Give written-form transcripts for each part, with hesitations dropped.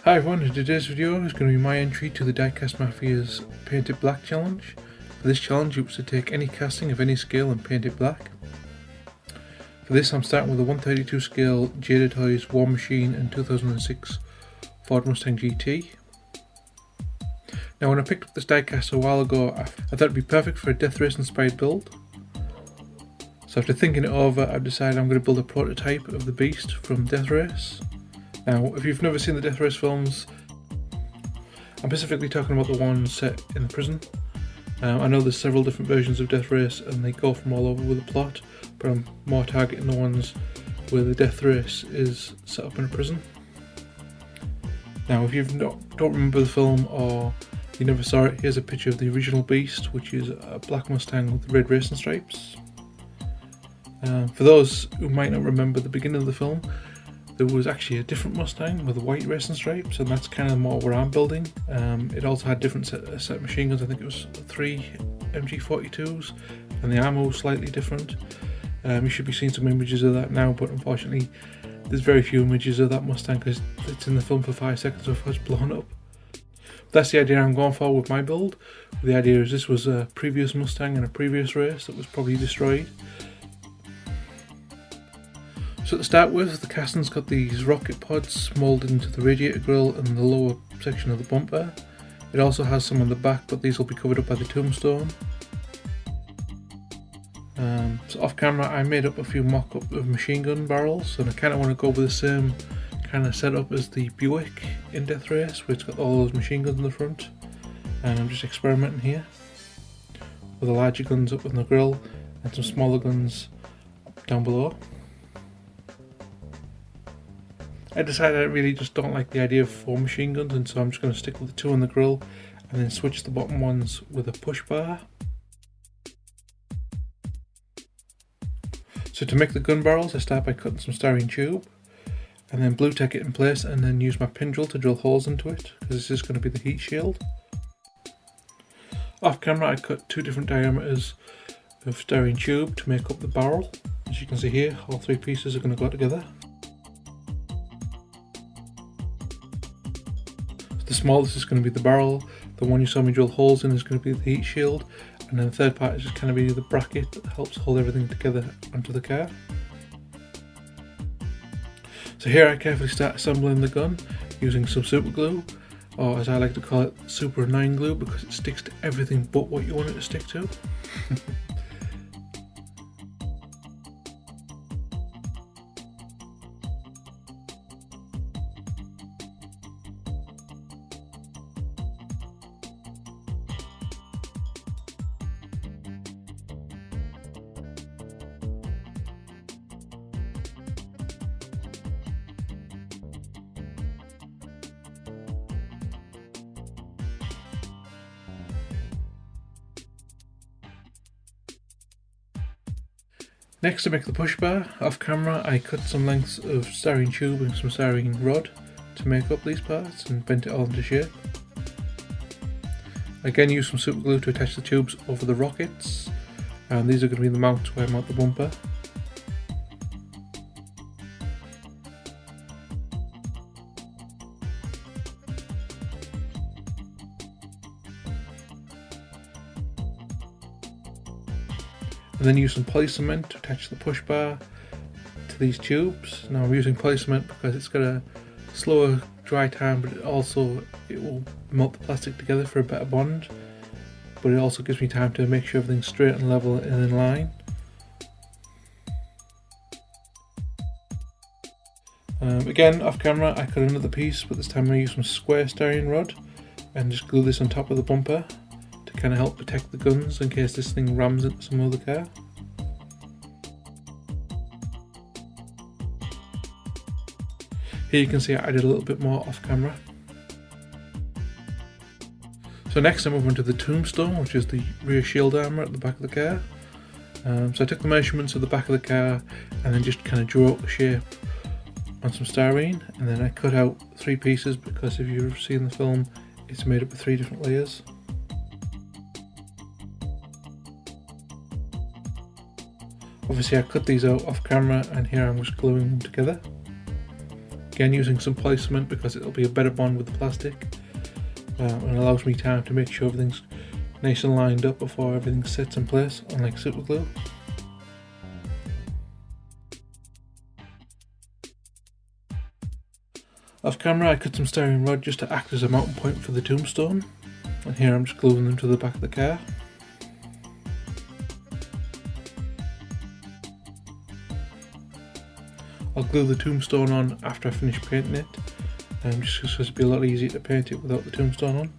Hi everyone, in today's video is going to be my entry to the Diecast Mafia's Paint It Black challenge. For this challenge you have to take any casting of any scale and paint it black. For this I'm starting with a 132 scale Jada Toys War Machine and 2006 Ford Mustang GT. Now when I picked up this diecast a while ago I thought it would be perfect for a Death Race inspired build. So after thinking it over I've decided I'm going to build a prototype of the beast from Death Race. Now, if you've never seen the Death Race films, I'm specifically talking about the ones set in the prison. I know there's several different versions of Death Race and they go from all over with the plot, but I'm more targeting the ones where the Death Race is set up in a prison. Now, if you don't remember the film or you never saw it, here's a picture of the original beast, which is a black Mustang with red racing stripes. For those who might not remember the beginning of the film, there was actually a different Mustang with white racing stripes, and that's kind of more what I'm building. It also had different set of machine guns. I think it was 3 MG42s, and the ammo was slightly different. You should be seeing some images of that now, but unfortunately there's very few images of that Mustang because it's in the film for 5 seconds before it's blown up. That's the idea I'm going for with my build. The idea is this was a previous Mustang in a previous race that was probably destroyed. So to start with, the casting's got these rocket pods moulded into the radiator grille and the lower section of the bumper. It also has some on the back, but these will be covered up by the tombstone. So off camera I made up a few mock-up of machine gun barrels, and I kind of want to go with the same kind of setup as the Buick in Death Race, where it's got all those machine guns in the front. And I'm just experimenting here with the larger guns up in the grille and some smaller guns down below. I decided I really just don't like the idea of 4 machine guns, and so I'm just going to stick with the 2 on the grill and then switch the bottom ones with a push bar. So to make the gun barrels I start by cutting some styrene tube and then blue tack it in place and then use my pin drill to drill holes into it, because this is going to be the heat shield. Off camera I cut 2 different diameters of styrene tube to make up the barrel. As you can see here, all 3 pieces are going to go together. The smallest is going to be the barrel, the one you saw me drill holes in is going to be the heat shield, and then the third part is just kind of be the bracket that helps hold everything together onto the car. So here I carefully start assembling the gun using some super glue, or as I like to call it, super 9 glue, because it sticks to everything but what you want it to stick to. Next, to make the push bar, off camera I cut some lengths of styrene tube and some styrene rod to make up these parts and bent it all into shape. Again, use some super glue to attach the tubes over the rockets, and these are going to be the mounts where I mount the bumper. And then use some poly cement to attach the push bar to these tubes. Now I'm using poly cement because it's got a slower dry time, but it will melt the plastic together for a better bond, but it also gives me time to make sure everything's straight and level and in line. Again, off camera I cut another piece, but this time I use some square styrene rod and just glue this on top of the bumper to kind of help protect the guns in case this thing rams into some other car. Here you can see I did a little bit more off camera. So next I move on to the tombstone, which is the rear shield armour at the back of the car. So I took the measurements of the back of the car and then just kind of drew out the shape on some styrene, and then I cut out 3 pieces because if you've seen the film it's made up of 3 different layers. Obviously I cut these out off camera and here I'm just gluing them together. Again, using some placement because it'll be a better bond with the plastic, and allows me time to make sure everything's nice and lined up before everything sets in place, unlike super glue. Off camera I cut some styrene rod just to act as a mounting point for the tombstone, and here I'm just gluing them to the back of the car. I'll glue the tombstone on after I finish painting it, just because it'd be a lot easier to paint it without the tombstone on.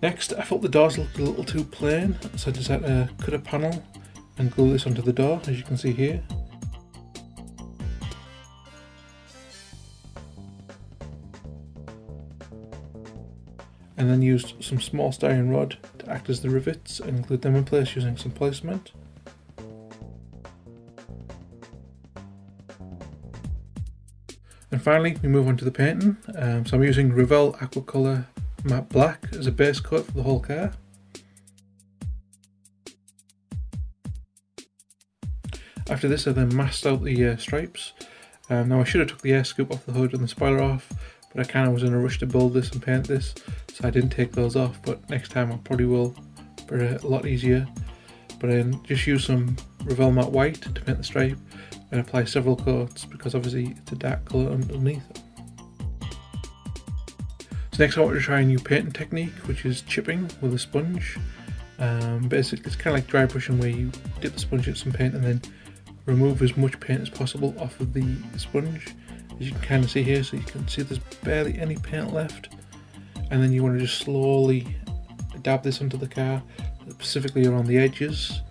Next, I thought the doors looked a little too plain, so I decided to cut a panel and glue this onto the door, as you can see here. And then used some small styrene rod to act as the rivets and glued them in place using some placement. And finally we move on to the painting. So I'm using Revell Aquacolor Matte Black as a base coat for the whole car. After this I then masked out the stripes. Now I should have took the air scoop off the hood and the spoiler off, but I kind of was in a rush to build this and paint this, so I didn't take those off, but next time I probably will, but a lot easier. But I just use some Revell Matte White to paint the stripe and apply several coats because obviously it's a dark colour underneath. So next I want to try a new painting technique, which is chipping with a sponge. Basically it's kind of like dry brushing, where you dip the sponge in some paint and then remove as much paint as possible off of the sponge. As you can kind of see here, so you can see there's barely any paint left, and then you want to just slowly dab this onto the car, specifically around the edges.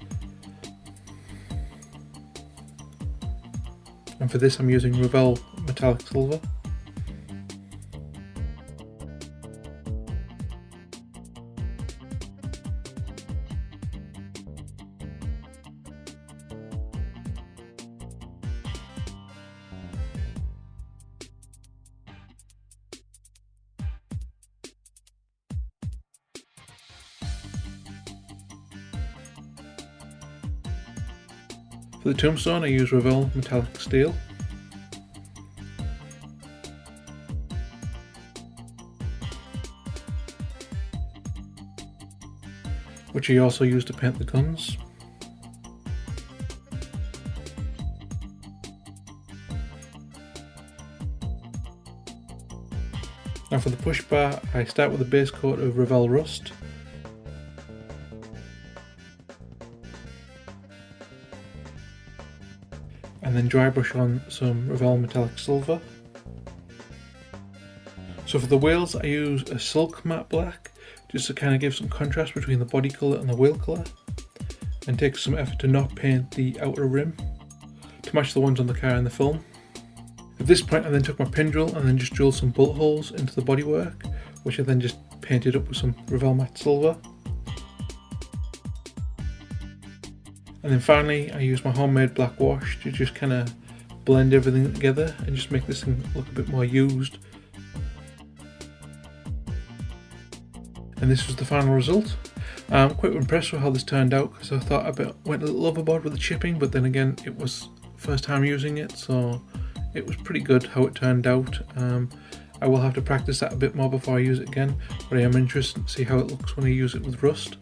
And for this I'm using Revell Metallic Silver. For the tombstone I use Revell Metallic Steel. Which I also use to paint the guns. Now for the push bar I start with a base coat of Revell Rust. And then dry brush on some Revell Metallic Silver. So for the wheels I use a Silk Matte Black, just to kind of give some contrast between the body colour and the wheel colour, and take some effort to not paint the outer rim to match the ones on the car in the film. At this point I then took my pin drill and then just drilled some bullet holes into the bodywork, which I then just painted up with some Revell Matte Silver. And then finally I used my homemade black wash to just kind of blend everything together and just make this thing look a bit more used. And this was the final result. I'm quite impressed with how this turned out, because I thought I went a little overboard with the chipping, but then again it was first time using it, so it was pretty good how it turned out. I will have to practice that a bit more before I use it again, but I am interested to see how it looks when I use it with rust.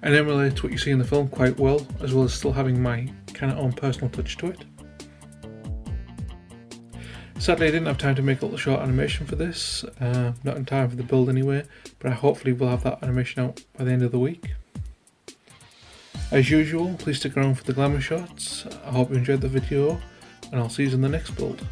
And emulates what you see in the film quite well, as well as still having my kind of own personal touch to it. Sadly I didn't have time to make a little short animation for this, not in time for the build anyway, but I hopefully will have that animation out by the end of the week. As usual, please stick around for the glamour shots. I hope you enjoyed the video, and I'll see you in the next build.